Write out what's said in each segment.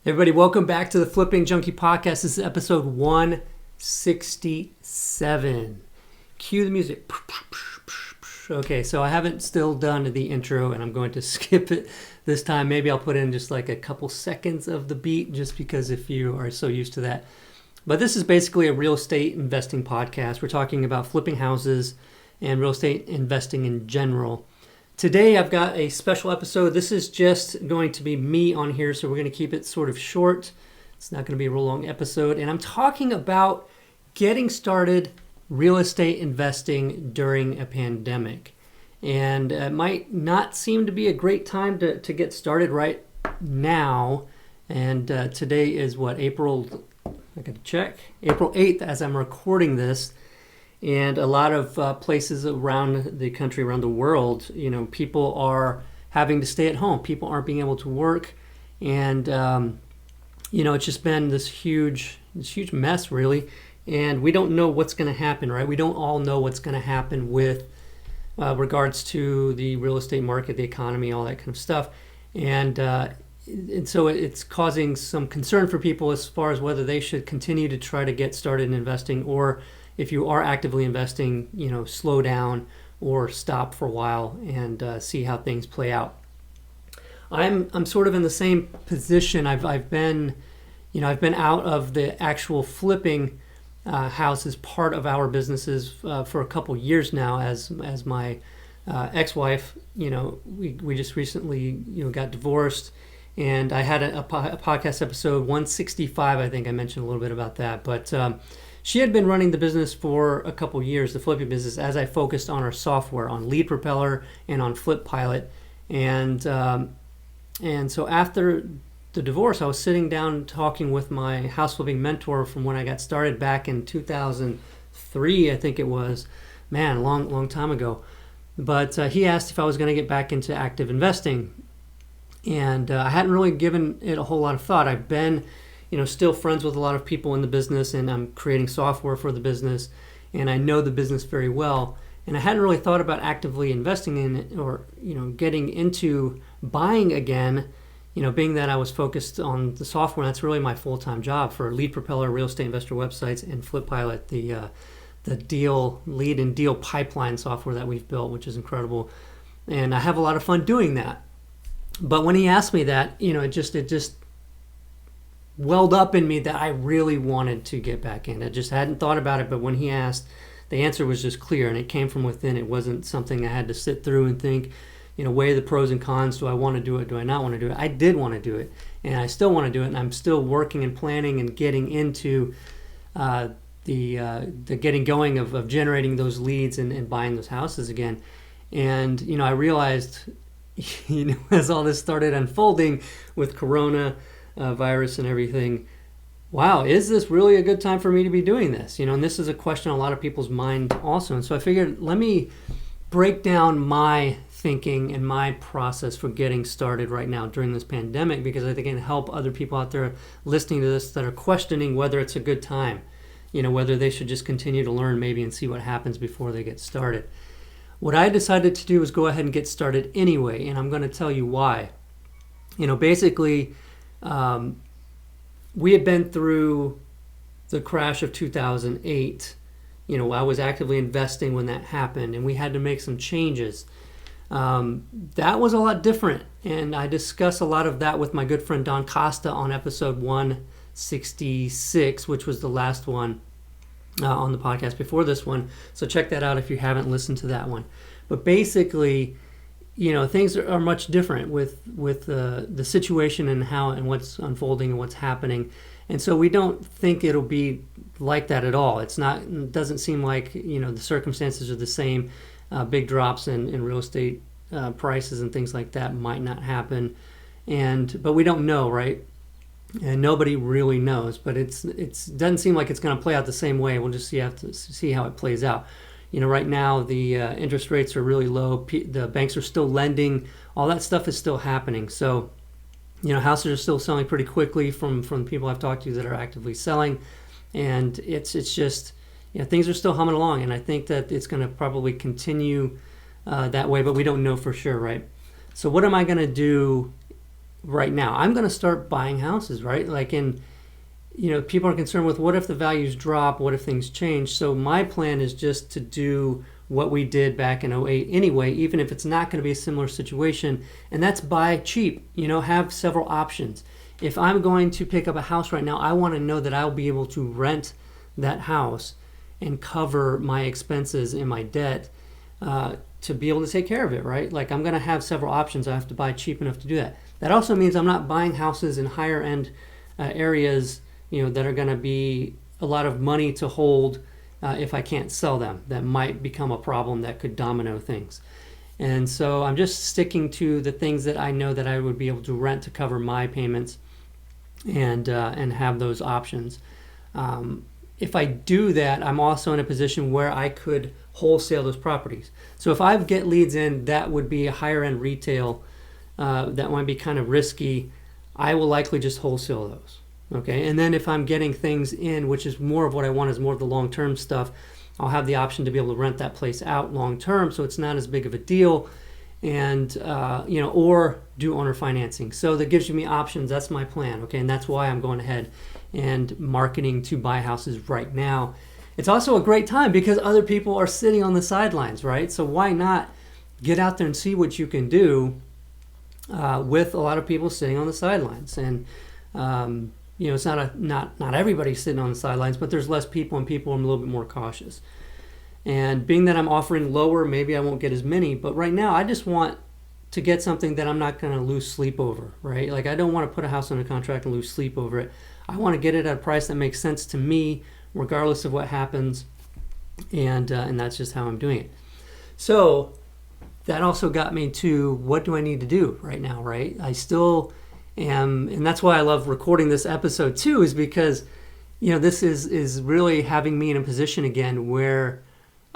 Everybody, welcome back to the Flipping Junkie Podcast. This is episode 167. Cue the music. Okay, so I haven't still done the intro, and I'm going to skip it this time. Maybe I'll put in just like a couple seconds of the beat, just because if you are so used to that. But this is basically a real estate investing podcast. We're talking about flipping houses and real estate investing in general. Today I've got a special episode. This is just going to be me on here, so we're going to keep it sort of short. It's not going to be a real long episode. And I'm talking about getting started real estate investing during a pandemic. And it might not seem to be a great time to get started right now. And today is what, April 8th as I'm recording this. And a lot of places around the country, around the world, people are having to stay at home. People aren't being able to work. And, it's just been this huge mess, really. And we don't know what's going to happen, right? We don't all know what's going to happen with regards to the real estate market, the economy, all that kind of stuff. And so it's causing some concern for people as far as whether they should continue to try to get started in investing, or if you are actively investing, slow down or stop for a while and see how things play out. I'm sort of in the same position. I've been out of the actual flipping house as part of our businesses for a couple years now. As my ex-wife, we just recently got divorced, and I had a podcast episode 165. I think I mentioned a little bit about that, but. She had been running the business for a couple years, the flipping business, as I focused on our software, on Lead Propeller and on Flip Pilot. And so after the divorce, I was sitting down talking with my house flipping mentor from when I got started back in 2003, I think it was. Man, a long time ago. But he asked if I was going to get back into active investing. And I hadn't really given it a whole lot of thought. I've been still friends with a lot of people in the business, and I'm creating software for the business, and I know the business very well. And I hadn't really thought about actively investing in it, or, getting into buying again, being that I was focused on the software. That's really my full-time job for Lead Propeller, Real Estate Investor Websites, and Flip Pilot, the lead and deal pipeline software that we've built, which is incredible. And I have a lot of fun doing that. But when he asked me that, it just welled up in me that I really wanted to get back in. I just hadn't thought about it, but when he asked, the answer was just clear, and it came from within. It wasn't something I had to sit through and think, weigh the pros and cons. Do I want to do it? Do I not want to do it? I did want to do it, and I still want to do it, and I'm still working and planning and getting into the getting going of generating those leads and buying those houses again. And, I realized, as all this started unfolding with Corona, virus and everything, wow, is this really a good time for me to be doing this? And this is a question on a lot of people's mind also. And so I figured, let me break down my thinking and my process for getting started right now during this pandemic, because I think it can help other people out there listening to this that are questioning whether it's a good time, whether they should just continue to learn maybe and see what happens before they get started. What I decided to do was go ahead and get started anyway, and I'm going to tell you why. Basically, we had been through the crash of 2008. I was actively investing when that happened, and we had to make some changes. That was a lot different, and I discuss a lot of that with my good friend Don Costa on episode 166, which was the last one on the podcast before this one. So check that out if you haven't listened to that one. But basically, things are much different with the situation and what's unfolding and what's happening. And so we don't think it'll be like that at all. It doesn't seem like, the circumstances are the same. Big drops in real estate prices and things like that might not happen. But we don't know, right? And nobody really knows. But it doesn't seem like it's going to play out the same way. We'll just have to see how it plays out. Right now the interest rates are really low. The banks are still lending. All that stuff is still happening. So, houses are still selling pretty quickly from people I've talked to that are actively selling, and it's just things are still humming along. And I think that it's going to probably continue that way, but we don't know for sure, right? So what am I going to do right now. I'm going to start buying houses, right? Like people are concerned with what if the values drop, what if things change. So my plan is just to do what we did back in '08 anyway, even if it's not going to be a similar situation, and that's buy cheap, have several options. If I'm going to pick up a house right now, I want to know that I'll be able to rent that house and cover my expenses and my debt to be able to take care of it, right? Like I'm going to have several options. I have to buy cheap enough to do that. That also means I'm not buying houses in higher end areas, that are going to be a lot of money to hold if I can't sell them. That might become a problem that could domino things. And so I'm just sticking to the things that I know that I would be able to rent to cover my payments and have those options. If I do that, I'm also in a position where I could wholesale those properties. So if I get leads in, that would be a higher end retail that might be kind of risky. I will likely just wholesale those. Okay, and then if I'm getting things in, which is more of what I want, is more of the long-term stuff, I'll have the option to be able to rent that place out long-term, so it's not as big of a deal, and or do owner financing. So that gives me options. That's my plan. Okay, and that's why I'm going ahead and marketing to buy houses right now. It's also a great time because other people are sitting on the sidelines, right? So why not get out there and see what you can do with a lot of people sitting on the sidelines? And it's not everybody's sitting on the sidelines, but there's less people and people are a little bit more cautious. And being that I'm offering lower, maybe I won't get as many, but right now I just want to get something that I'm not going to lose sleep over, right? Like I don't want to put a house under contract and lose sleep over it. I want to get it at a price that makes sense to me, regardless of what happens, and that's just how I'm doing it. So that also got me to what do I need to do right now, right? I still and that's why I love recording this episode too, is because, this is really having me in a position again where,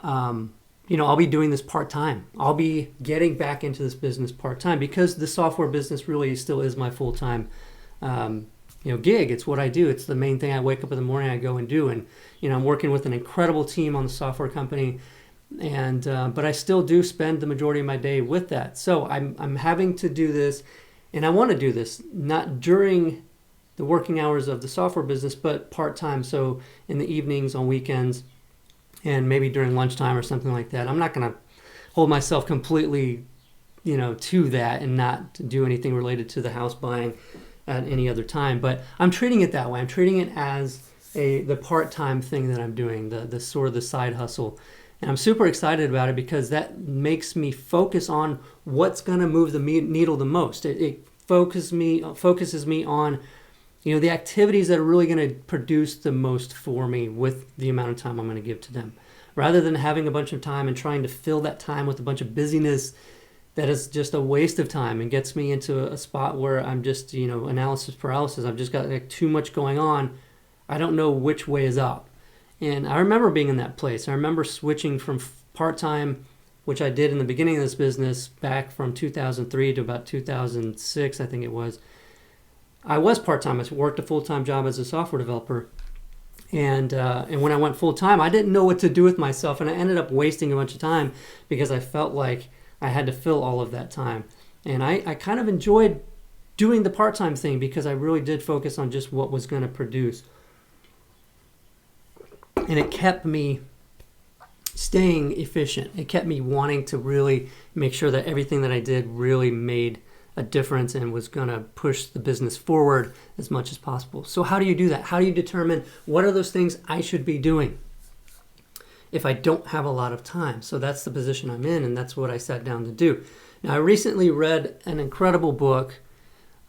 I'll be doing this part-time. I'll be getting back into this business part-time because the software business really still is my full-time, gig. It's what I do. It's the main thing. I wake up in the morning, I go and do, and, I'm working with an incredible team on the software company, and, but I still do spend the majority of my day with that. So I'm having to do this. And I want to do this not during the working hours of the software business, but part-time. So in the evenings, on weekends, and maybe during lunchtime or something like that. I'm not going to hold myself completely, to that and not do anything related to the house buying at any other time. But I'm treating it that way. I'm treating it as the part-time thing that I'm doing, the sort of the side hustle. And I'm super excited about it because that makes me focus on what's going to move the needle the most. It focuses me on, the activities that are really going to produce the most for me with the amount of time I'm going to give to them. Rather than having a bunch of time and trying to fill that time with a bunch of busyness that is just a waste of time and gets me into a spot where I'm just, analysis paralysis. I've just got too much going on. I don't know which way is up. And I remember being in that place. I remember switching from part-time, which I did in the beginning of this business back from 2003 to about 2006, I think it was. I was part-time. I worked a full-time job as a software developer. And when I went full-time, I didn't know what to do with myself. And I ended up wasting a bunch of time because I felt like I had to fill all of that time. And I kind of enjoyed doing the part-time thing because I really did focus on just what was going to produce. And it kept me staying efficient. It kept me wanting to really make sure that everything that I did really made a difference and was going to push the business forward as much as possible. So how do you do that? How do you determine what are those things I should be doing if I don't have a lot of time? So that's the position I'm in, and that's what I sat down to do. Now, I recently read an incredible book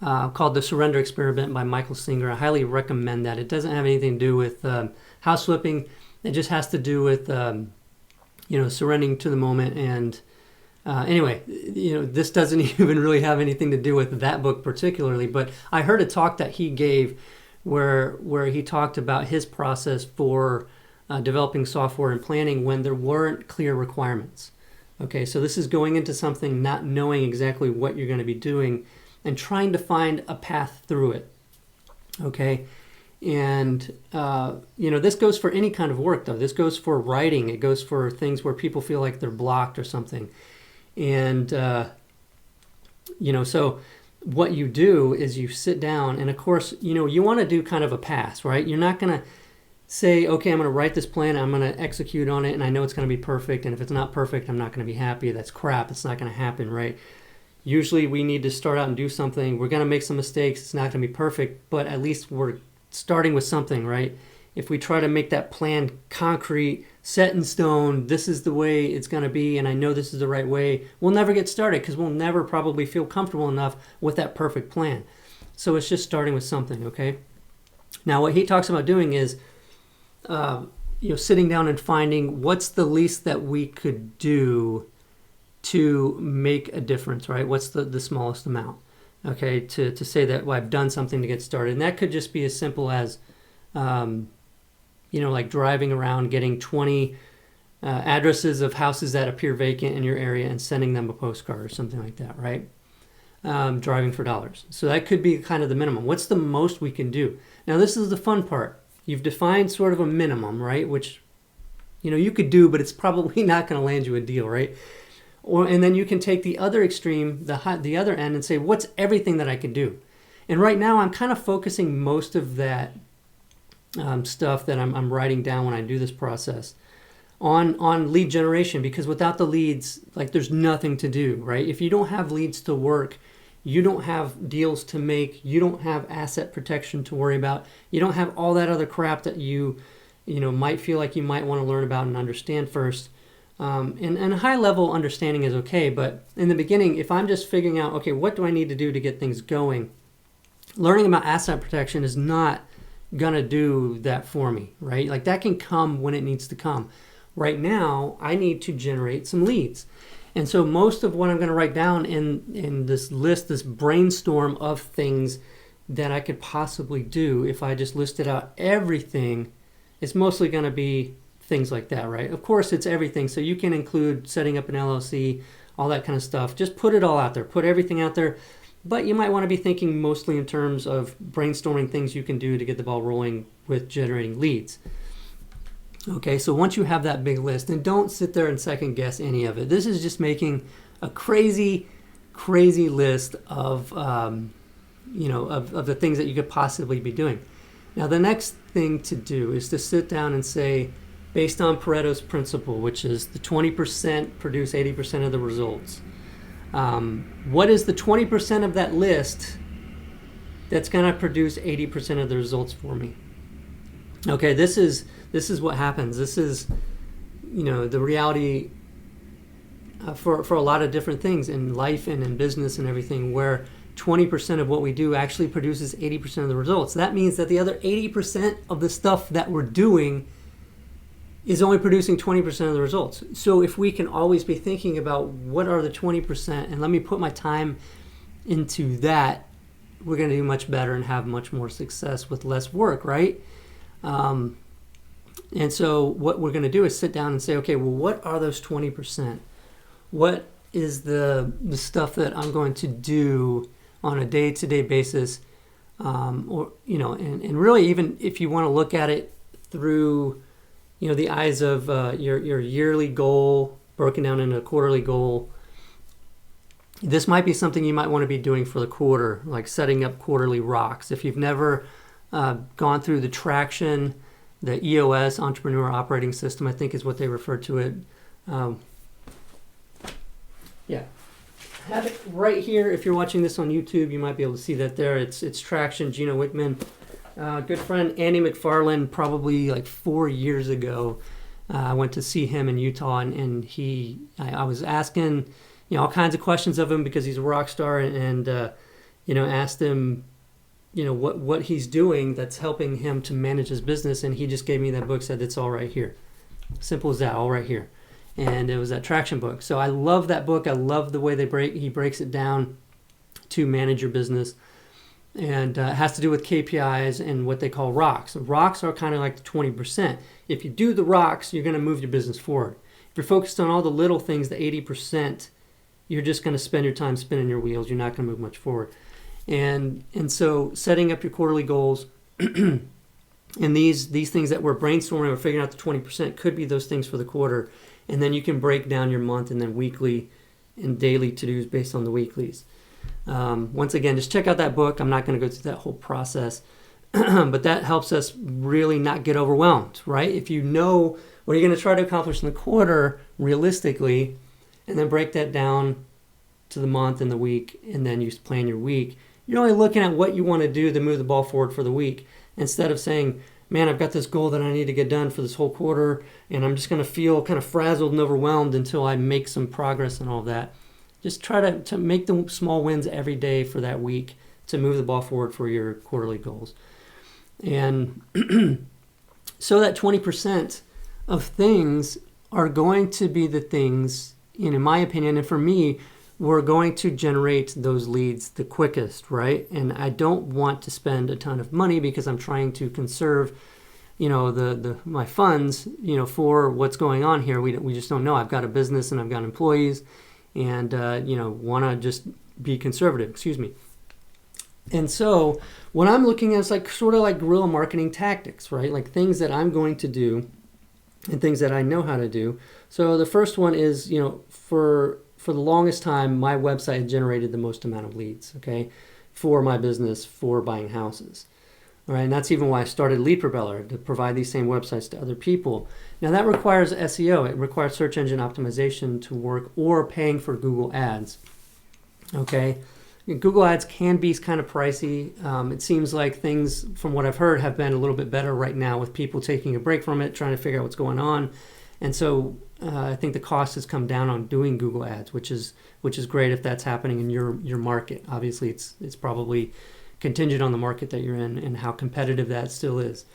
called The Surrender Experiment by Michael Singer. I highly recommend that. It doesn't have anything to do with house flipping. It just has to do with, surrendering to the moment. And anyway, this doesn't even really have anything to do with that book particularly. But I heard a talk that he gave where he talked about his process for developing software and planning when there weren't clear requirements. Okay, so this is going into something not knowing exactly what you're going to be doing and trying to find a path through it. Okay. And, this goes for any kind of work, though. This goes for writing. It goes for things where people feel like they're blocked or something. And, so what you do is you sit down, and of course, you want to do kind of a pass, right? You're not going to say, okay, I'm going to write this plan, I'm going to execute on it, and I know it's going to be perfect, and if it's not perfect, I'm not going to be happy. That's crap. It's not going to happen, right? Usually we need to start out and do something. We're going to make some mistakes. It's not going to be perfect, but at least we're starting with something, right? If we try to make that plan concrete, set in stone, this is the way it's going to be, and I know this is the right way, we'll never get started because we'll never probably feel comfortable enough with that perfect plan. So it's just starting with something, okay? Now, what he talks about doing is, sitting down and finding what's the least that we could do to make a difference, right? What's the smallest amount, okay? To say that, well, I've done something to get started. And that could just be as simple as, like driving around, getting 20 addresses of houses that appear vacant in your area and sending them a postcard or something like that, right? Driving for dollars. So that could be kind of the minimum. What's the most we can do? Now, this is the fun part. You've defined sort of a minimum, right? Which, you could do, but it's probably not going to land you a deal, right? And then you can take the other extreme, the other end, and say, what's everything that I can do? And right now, I'm kind of focusing most of that stuff that I'm writing down when I do this process on lead generation, because without the leads, like, there's nothing to do, right? If you don't have leads to work, you don't have deals to make, you don't have asset protection to worry about, you don't have all that other crap that you might feel like you might want to learn about and understand first. And a high level understanding is okay, but in the beginning, if I'm just figuring out, okay, what do I need to do to get things going? Learning about asset protection is not gonna do that for me, right? Like, that can come when it needs to come. Right now, I need to generate some leads. And so most of what I'm gonna write down in this list, this brainstorm of things that I could possibly do, if I just listed out everything, it's mostly gonna be things like that, right? Of course, it's everything. So you can include setting up an LLC, all that kind of stuff. Just put it all out there. Put everything out there. But you might want to be thinking mostly in terms of brainstorming things you can do to get the ball rolling with generating leads. Okay, so once you have that big list, then don't sit there and second guess any of it. This is just making a crazy list of, of the things that you could possibly be doing. Now, the next thing to do is to sit down and say, based on Pareto's principle, which is the 20% produce 80% of the results. What is the 20% of that list that's going to produce 80% of the results for me? Okay, this is what happens. This is, the reality for a lot of different things in life and in business and everything, where 20% of what we do actually produces 80% of the results. That means that the other 80% of the stuff that we're doing is only producing 20% of the results. So if we can always be thinking about what are the 20%, and let me put my time into that, we're going to do much better and have much more success with less work, right? And so what we're going to do is sit down and say, okay, well, what are those 20%? What is the stuff that I'm going to do on a day-to-day basis? And really, even if you want to look at it through the eyes of your yearly goal broken down into a quarterly goal, this might be something you might want to be doing for the quarter, like setting up quarterly rocks. If you've never gone through the Traction, the EOS, Entrepreneur Operating System, I think is what they refer to it. Yeah. I have it right here. If you're watching this on YouTube, you might be able to see that there. It's Traction, Gino Wickman. Good friend Andy McFarland, probably like 4 years ago, I went to see him in Utah, and I was asking all kinds of questions of him because he's a rock star, and asked him what he's doing that's helping him to manage his business, and he just gave me that book, said it's all right here. Simple as that, all right here. And it was that Traction book. So I love that book. I love the way he breaks it down to manage your business. And it has to do with KPIs and what they call rocks. Rocks are kind of like the 20%. If you do the rocks, you're going to move your business forward. If you're focused on all the little things, the 80%, you're just going to spend your time spinning your wheels. You're not going to move much forward. And so setting up your quarterly goals and these things that we're brainstorming or figuring out the 20% could be those things for the quarter. And then you can break down your month and then weekly and daily to-dos based on the weeklies. Once again, just check out that book. I'm not going to go through that whole process, but that helps us really not get overwhelmed, right? If you know what you're going to try to accomplish in the quarter realistically, and then break that down to the month and the week, and then you plan your week, you're only looking at what you want to do to move the ball forward for the week, instead of saying, man, I've got this goal that I need to get done for this whole quarter, and I'm just going to feel kind of frazzled and overwhelmed until I make some progress and all of that. Just try to make the small wins every day for that week to move the ball forward for your quarterly goals. And so that 20% of things are going to be the things, in my opinion, and for me, we're going to generate those leads the quickest, right? And I don't want to spend a ton of money because I'm trying to conserve, my funds, for what's going on here. We just don't know. I've got a business and I've got employees, and want to just be conservative. Excuse me. And so what I'm looking at is sort of like guerrilla marketing tactics, right? Like things that I'm going to do and things that I know how to do. So the first one is, for the longest time, my website generated the most amount of leads, okay, for my business, for buying houses. All right, and that's even why I started Lead Propeller, to provide these same websites to other people. Now that requires SEO. It requires search engine optimization to work, or paying for Google Ads. Okay, Google Ads can be kind of pricey. It seems like things, from what I've heard, have been a little bit better right now, with people taking a break from it, trying to figure out what's going on. And so I think the cost has come down on doing Google Ads, which is great if that's happening in your market. Obviously, it's probably contingent on the market that you're in and how competitive that still is.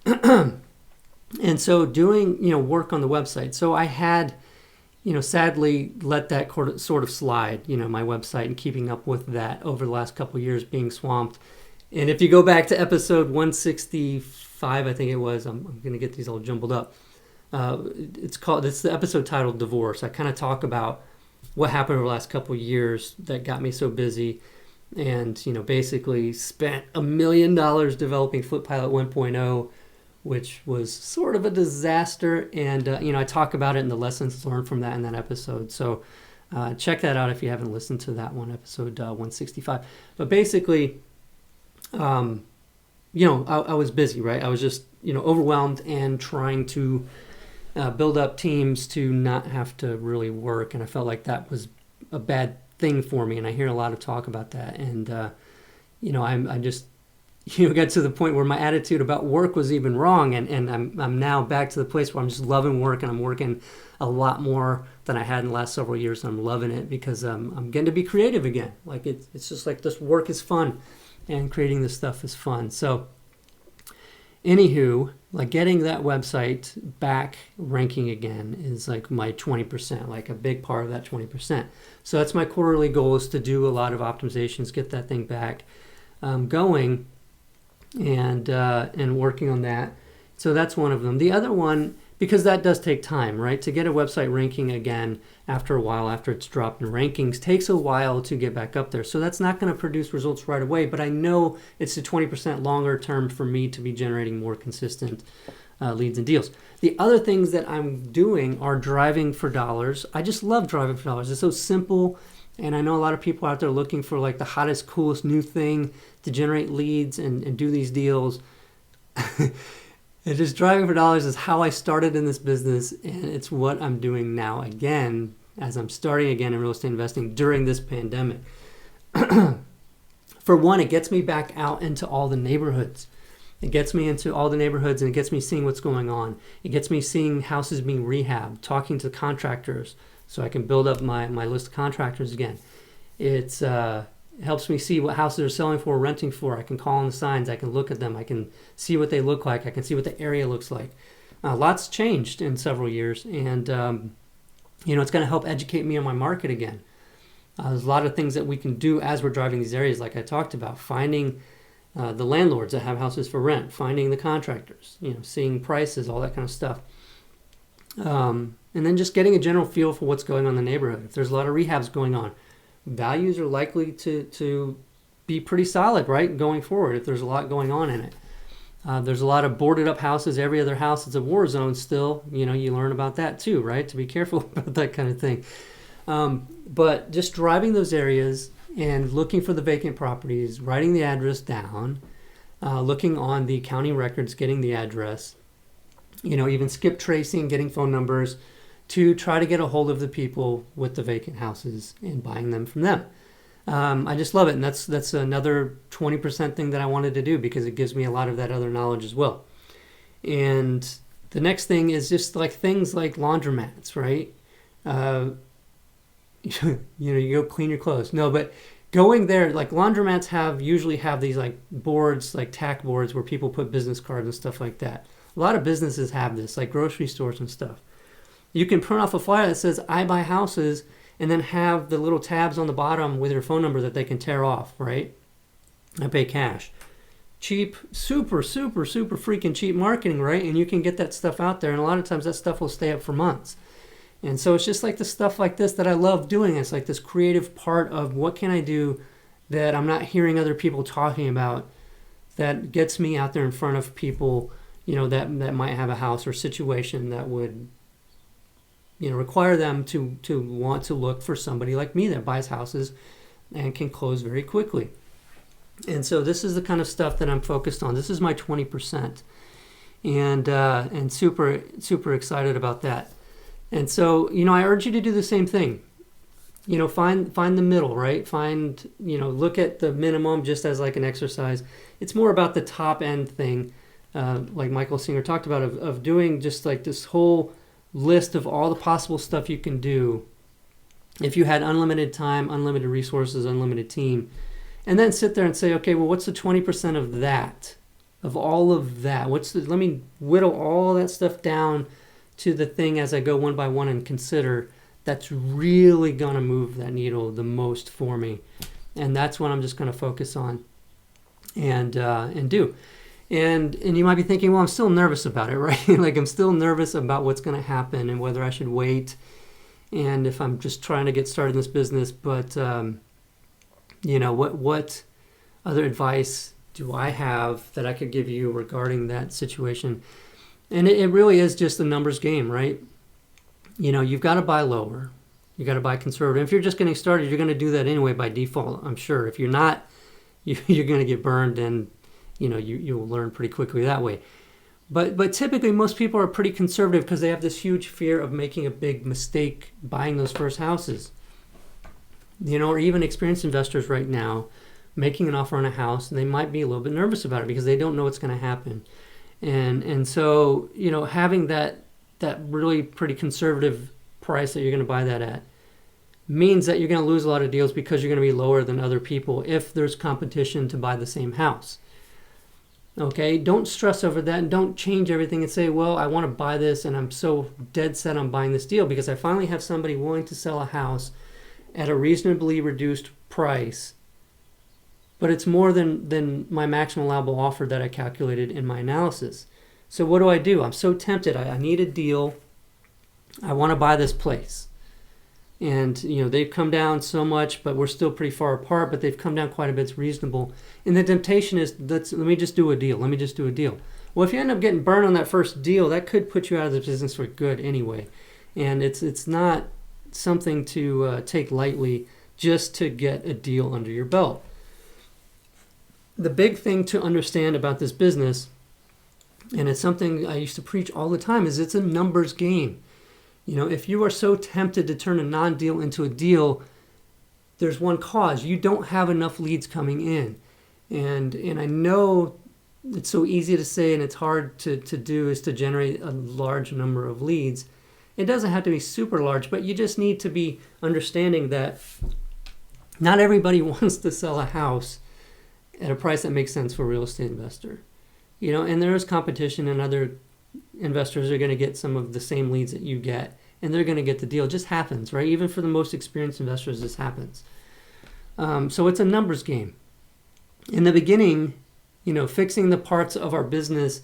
And so doing work on the website. So I had sadly let that sort of slide, my website, and keeping up with that over the last couple of years, being swamped. And if you go back to episode 165, I think it was, I'm going to get these all jumbled up. It's the episode titled Divorce. I kind of talk about what happened over the last couple of years that got me so busy, and basically spent $1 million developing FlipPilot 1.0, which was sort of a disaster. And I talk about it in the lessons learned from that in that episode. So check that out if you haven't listened to that one, episode 165. But basically, I was busy, right? I was just overwhelmed and trying to build up teams to not have to really work, and I felt like that was a bad thing for me, and I hear a lot of talk about that. And I just got to the point where my attitude about work was even wrong, and I'm now back to the place where I'm just loving work, and I'm working a lot more than I had in the last several years, and I'm loving it because I'm getting to be creative again. Like it's just like this work is fun, and creating this stuff is fun. So anywho, like getting that website back ranking again is like my 20%, like a big part of that 20%. So that's my quarterly goal, is to do a lot of optimizations, get that thing back going, and working on that. So that's one of them. The other one, because that does take time, right? To get a website ranking again after a while, after it's dropped in rankings, takes a while to get back up there. So that's not going to produce results right away, but I know it's a 20% longer term for me to be generating more consistent leads and deals. The other things that I'm doing are driving for dollars. I just love driving for dollars. It's so simple, and I know a lot of people out there looking for like the hottest, coolest new thing to generate leads and do these deals. And just driving for dollars is how I started in this business, and it's what I'm doing now again, as I'm starting again in real estate investing during this pandemic. For one, it gets me back out into all the neighborhoods. It gets me into all the neighborhoods, and it gets me seeing what's going on. It gets me seeing houses being rehabbed, talking to contractors, so I can build up my list of contractors again. It helps me see what houses are selling for, renting for. I can call on the signs. I can look at them. I can see what they look like. I can see what the area looks like. Lots changed in several years, and it's going to help educate me on my market again. There's a lot of things that we can do as we're driving these areas, like I talked about, finding the landlords that have houses for rent, finding the contractors, seeing prices, all that kind of stuff. And then just getting a general feel for what's going on in the neighborhood. If there's a lot of rehabs going on, values are likely to be pretty solid, right, going forward, if there's a lot going on in it. There's a lot of boarded up houses. Every other house is a war zone still. You learn about that too, right, to be careful about that kind of thing. But just driving those areas and looking for the vacant properties, writing the address down, looking on the county records, getting the address, even skip tracing, getting phone numbers to try to get a hold of the people with the vacant houses and buying them from them. I just love it, and that's another 20% thing that I wanted to do because it gives me a lot of that other knowledge as well. And the next thing is just like things like laundromats, right? You go clean your clothes. No, but going there, like laundromats usually have these like boards, like tack boards where people put business cards and stuff like that. A lot of businesses have this, like grocery stores and stuff. You can print off a flyer that says, I buy houses, and then have the little tabs on the bottom with your phone number that they can tear off, right? I pay cash. Cheap, super, super, super freaking cheap marketing, right? And you can get that stuff out there, and a lot of times that stuff will stay up for months. And so it's just like the stuff like this that I love doing. It's like this creative part of what can I do that I'm not hearing other people talking about that gets me out there in front of people, that might have a house or situation that would, require them to want to look for somebody like me that buys houses and can close very quickly. And so this is the kind of stuff that I'm focused on. This is my 20%, and super, super excited about that. And so, I urge you to do the same thing. Find the middle, right? Look at the minimum just as like an exercise. It's more about the top end thing, like Michael Singer talked about, of doing just like this whole list of all the possible stuff you can do if you had unlimited time, unlimited resources, unlimited team. And then sit there and say, okay, well, what's the 20% of that, of all of that? Let me whittle all that stuff down to the thing as I go one by one and consider that's really going to move that needle the most for me. And that's what I'm just going to focus on and do. And you might be thinking, well, I'm still nervous about it, right? Like I'm still nervous about what's going to happen and whether I should wait and if I'm just trying to get started in this business. But, what other advice do I have that I could give you regarding that situation? And it really is just a numbers game, right? You've got to buy lower. You got to buy conservative. If you're just getting started, you're going to do that anyway by default, I'm sure. If you're not, you're going to get burned, and you'll learn pretty quickly that way. But typically, most people are pretty conservative because they have this huge fear of making a big mistake buying those first houses. Or even experienced investors right now making an offer on a house, and they might be a little bit nervous about it because they don't know what's going to happen. And so, having that really pretty conservative price that you're going to buy that at means that you're going to lose a lot of deals because you're going to be lower than other people if there's competition to buy the same house. Okay, don't stress over that, and don't change everything and say, well, I want to buy this and I'm so dead set on buying this deal because I finally have somebody willing to sell a house at a reasonably reduced price, but it's more than my maximum allowable offer that I calculated in my analysis. So what do? I'm so tempted. I need a deal. I want to buy this place. And, they've come down so much, but we're still pretty far apart, but they've come down quite a bit. It's reasonable. And the temptation is, let me just do a deal. Well, if you end up getting burned on that first deal, that could put you out of the business for good anyway. And it's not something to take lightly just to get a deal under your belt. The big thing to understand about this business, and it's something I used to preach all the time, is it's a numbers game. If you are so tempted to turn a non-deal into a deal, there's one cause. You don't have enough leads coming in. And I know it's so easy to say and it's hard to do is to generate a large number of leads. It doesn't have to be super large, but you just need to be understanding that not everybody wants to sell a house at a price that makes sense for a real estate investor. And there is competition, and other investors are going to get some of the same leads that you get, and they're going to get the deal. It just happens, right? Even for the most experienced investors, this happens. So it's a numbers game. In the beginning, fixing the parts of our business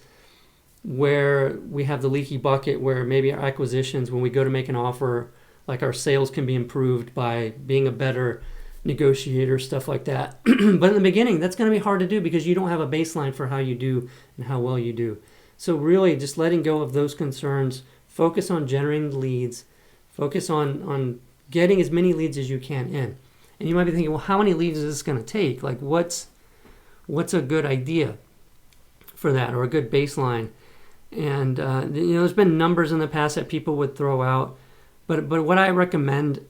where we have the leaky bucket, where maybe our acquisitions, when we go to make an offer, like our sales can be improved by being a better negotiator, stuff like that. But in the beginning, that's going to be hard to do because you don't have a baseline for how you do and how well you do. So really just letting go of those concerns, focus on generating leads, focus on getting as many leads as you can in. And you might be thinking, well, how many leads is this going to take? Like, what's a good idea for that, or a good baseline? And there's been numbers in the past that people would throw out, but what I recommend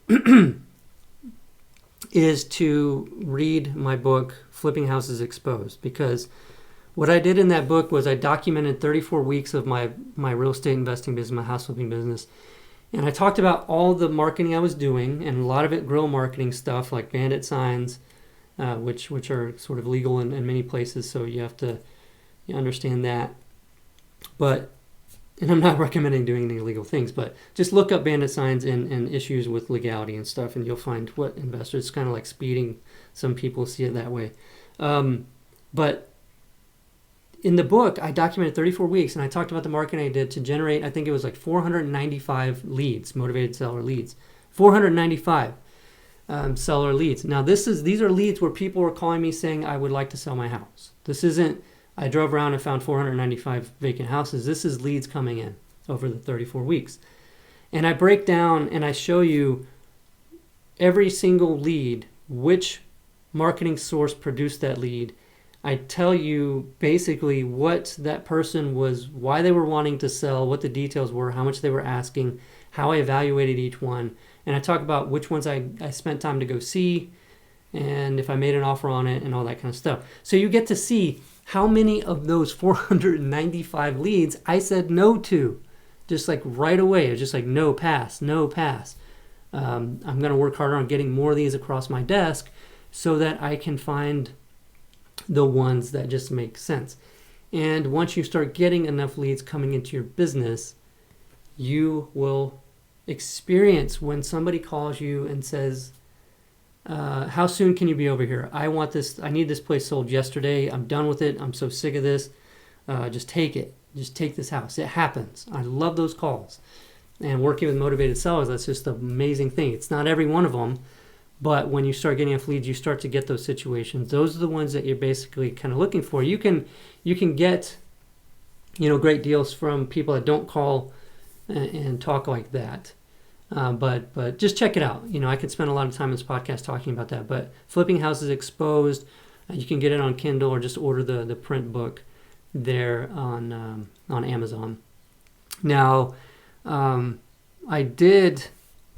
is to read my book, Flipping Houses Exposed, because what I did in that book was I documented 34 weeks of my real estate investing business, my house flipping business. And I talked about all the marketing I was doing, and a lot of it guerrilla marketing stuff like bandit signs, which are sort of legal in many places, so you have to understand that. And I'm not recommending doing any illegal things, but just look up bandit signs and issues with legality and stuff, and you'll find what investors, kind of like speeding. Some people see it that way. But in the book, I documented 34 weeks, and I talked about the marketing I did to generate, I think it was like 495 leads, motivated seller leads. 495 seller leads. Now, these are leads where people were calling me saying, I would like to sell my house. This isn't, I drove around and found 495 vacant houses. This is leads coming in over the 34 weeks. And I break down and I show you every single lead, which marketing source produced that lead. I tell you basically what that person was, why they were wanting to sell, what the details were, how much they were asking, how I evaluated each one. And I talk about which ones I spent time to go see, and if I made an offer on it, and all that kind of stuff. So you get to see how many of those 495 leads I said no to, just like right away. It was just like, no, pass, no, pass. I'm going to work harder on getting more of these across my desk so that I can find the ones that just make sense. And once you start getting enough leads coming into your business, you will experience when somebody calls you and says, how soon can you be over here? I need this place sold yesterday. I'm done with it. I'm so sick of this. Just take it. Just take this house. It happens. I love those calls. And working with motivated sellers, that's just an amazing thing. It's not every one of them, but when you start getting enough leads, you start to get those situations. Those are the ones that you're basically kind of looking for. You can get, great deals from people that don't call and talk like that. But just check it out. I could spend a lot of time in this podcast talking about that. But Flipping Houses Exposed, you can get it on Kindle or just order the print book there on Amazon. Now, I did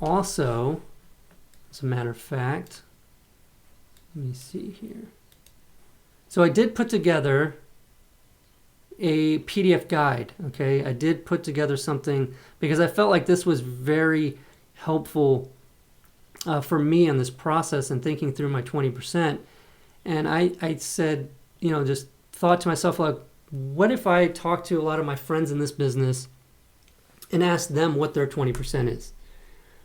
also, as a matter of fact, let me see here. So I did put together a PDF guide, okay? I did put together something because I felt like this was very helpful for me in this process and thinking through my 20%. And I said, just thought to myself, like, what if I talk to a lot of my friends in this business and ask them what their 20% is?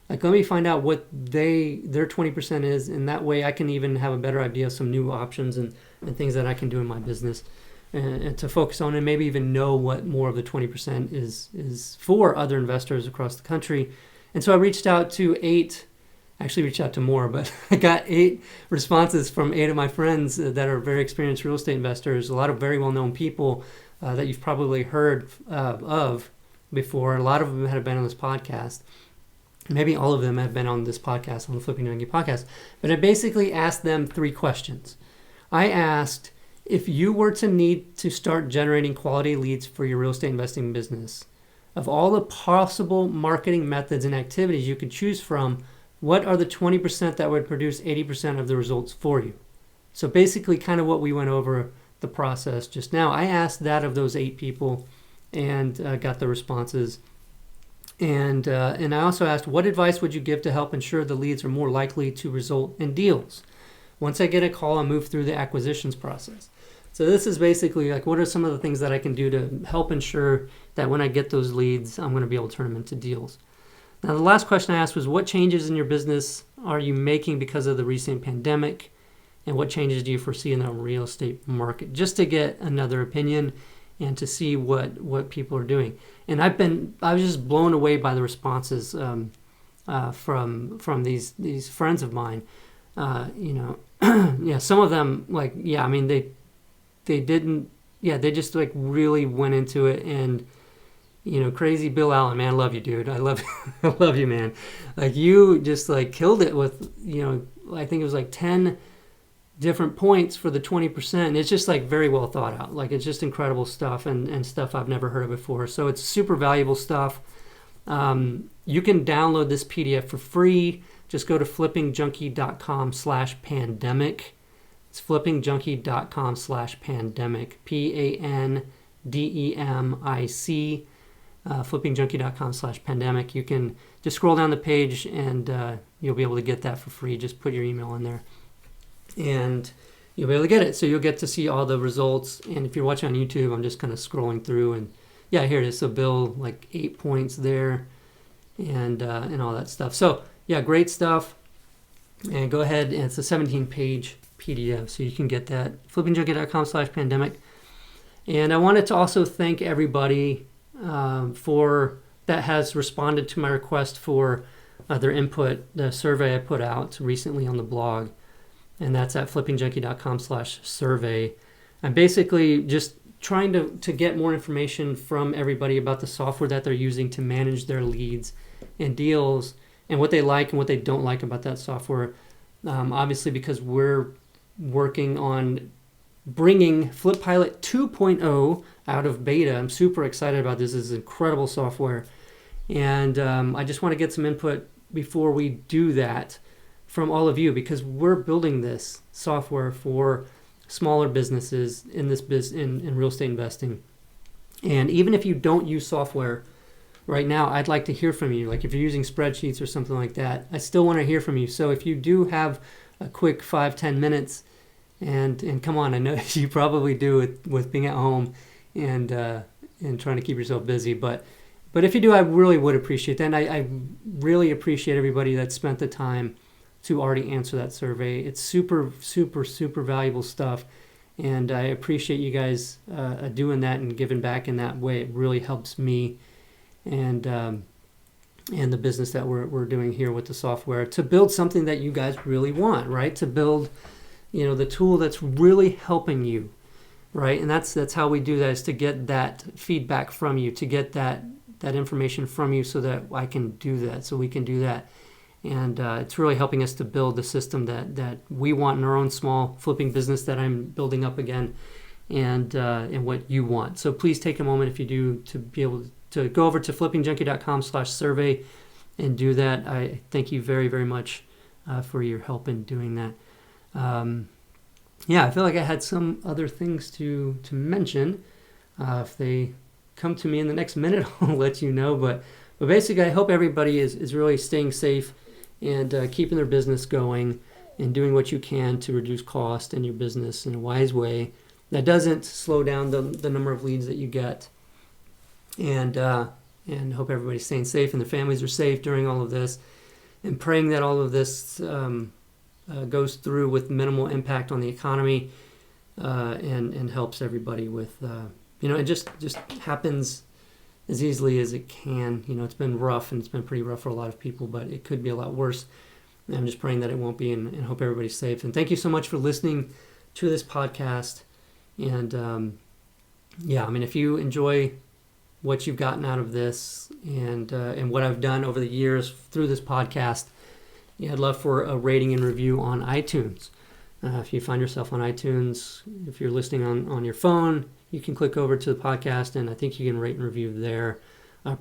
Like, let me find out what their 20% is, and that way I can even have a better idea of some new options and things that I can do in my business and to focus on, and maybe even know what more of the 20% is for other investors across the country. And so I reached out to more, but I got 8 responses from 8 of my friends that are very experienced real estate investors, a lot of very well-known people that you've probably heard of before. A lot of them have been on this podcast. Maybe all of them have been on this podcast, on the Flipping Yogi podcast. But I basically asked them 3 questions. I asked, if you were to need to start generating quality leads for your real estate investing business, of all the possible marketing methods and activities you could choose from, what are the 20% that would produce 80% of the results for you? So basically kind of what we went over the process just now. I asked that of those 8 people and got the responses. And I also asked, what advice would you give to help ensure the leads are more likely to result in deals? Once I get a call, I move through the acquisitions process. So this is basically like, what are some of the things that I can do to help ensure that when I get those leads, I'm going to be able to turn them into deals? Now, the last question I asked was, what changes in your business are you making because of the recent pandemic? And what changes do you foresee in the real estate market? Just to get another opinion and to see what people are doing. And I was just blown away by the responses from these friends of mine. Yeah, some of them, like, yeah, I mean, they just like really went into it, and Crazy Bill Allen, man, I love you, dude. I love, I love you, man. Like you just like killed it with, I think it was like 10 different points for the 20%. And it's just like very well thought out. Like it's just incredible stuff and stuff I've never heard of before. So it's super valuable stuff. You can download this PDF for free. Just go to flippingjunkie.com/pandemic. It's flippingjunkie.com/pandemic. PANDEMIC. Flippingjunkie.com/pandemic. You can just scroll down the page and you'll be able to get that for free. Just put your email in there and you'll be able to get it. So you'll get to see all the results. And if you're watching on YouTube, I'm just kind of scrolling through and yeah, here it is. So Bill, like 8 points there and all that stuff. So yeah, great stuff. And go ahead, and it's a 17-page PDF. So you can get that, flippingjunkie.com/pandemic. And I wanted to also thank everybody for that has responded to my request for their input, the survey I put out recently on the blog, and that's at flippingjunkie.com/survey. I'm basically just trying to get more information from everybody about the software that they're using to manage their leads and deals and what they like and what they don't like about that software. Obviously, because we're working on bringing Flip Pilot 2.0 out of beta. I'm super excited about this. This is incredible software. And I just want to get some input before we do that from all of you, because we're building this software for smaller businesses in this in real estate investing. And even if you don't use software right now, I'd like to hear from you. Like if you're using spreadsheets or something like that, I still want to hear from you. So if you do have a quick 5-10 minutes, and come on, I know you probably do with being at home and trying to keep yourself busy. But if you do, I really would appreciate that. And I really appreciate everybody that spent the time to already answer that survey. It's super, super, super valuable stuff. And I appreciate you guys doing that and giving back in that way. It really helps me and the business that we're doing here with the software to build something that you guys really want, right? To build the tool that's really helping you, right? And that's how we do that, is to get that feedback from you, to get that information from you so that I can do that, so we can do that. And it's really helping us to build the system that we want in our own small flipping business that I'm building up again, and what you want. So please take a moment, if you do, to be able to go over to flippingjunkie.com/survey and do that. I thank you very, very much for your help in doing that. I feel like I had some other things to mention. If they come to me in the next minute, I'll let you know. But basically, I hope everybody is really staying safe and keeping their business going and doing what you can to reduce cost in your business in a wise way that doesn't slow down the number of leads that you get. And hope everybody's staying safe and their families are safe during all of this, and praying that all of this goes through with minimal impact on the economy and helps everybody with, it just happens as easily as it can. It's been rough, and it's been pretty rough for a lot of people, but it could be a lot worse. And I'm just praying that it won't be, and hope everybody's safe. And thank you so much for listening to this podcast. And if you enjoy what you've gotten out of this and what I've done over the years through this podcast, I'd love for a rating and review on iTunes. If you find yourself on iTunes, if you're listening on your phone, you can click over to the podcast, and I think you can rate and review there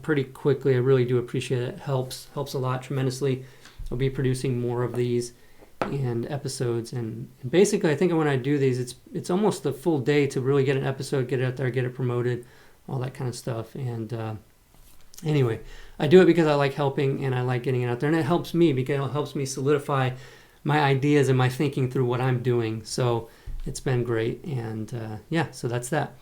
pretty quickly. I really do appreciate it. It helps a lot tremendously. I'll be producing more of these and episodes, and basically I think when I do these, it's almost a full day to really get an episode, get it out there, get it promoted, all that kind of stuff. And anyway, I do it because I like helping and I like getting it out there, and it helps me because it helps me solidify my ideas and my thinking through what I'm doing. So it's been great. And so that's that.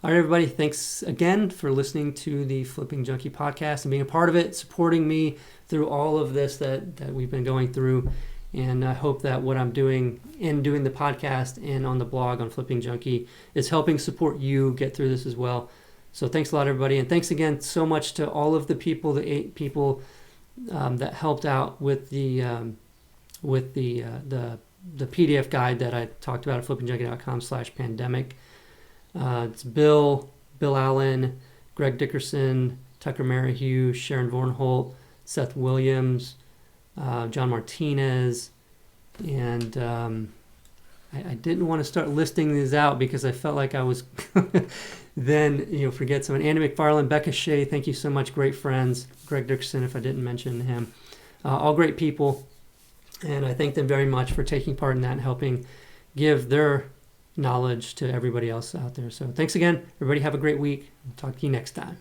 All right, everybody, thanks again for listening to the Flipping Junkie podcast and being a part of it, supporting me through all of this that we've been going through. And I hope that what I'm doing in doing the podcast and on the blog on Flipping Junkie is helping support you get through this as well. So thanks a lot, everybody. And thanks again so much to all of the people, the 8 people that helped out with the PDF guide that I talked about at flippingjunkie.com/pandemic. It's Bill Allen, Greg Dickerson, Tucker Merrihew, Sharon Vornholt, Seth Williams, John Martinez, and I didn't want to start listing these out because I felt like I was then forget someone. Andy McFarland, Becca Shea, thank you so much, great friends. Greg Dixon, if I didn't mention him, all great people, and I thank them very much for taking part in that and helping give their knowledge to everybody else out there. So thanks again, everybody. Have a great week. I'll talk to you next time.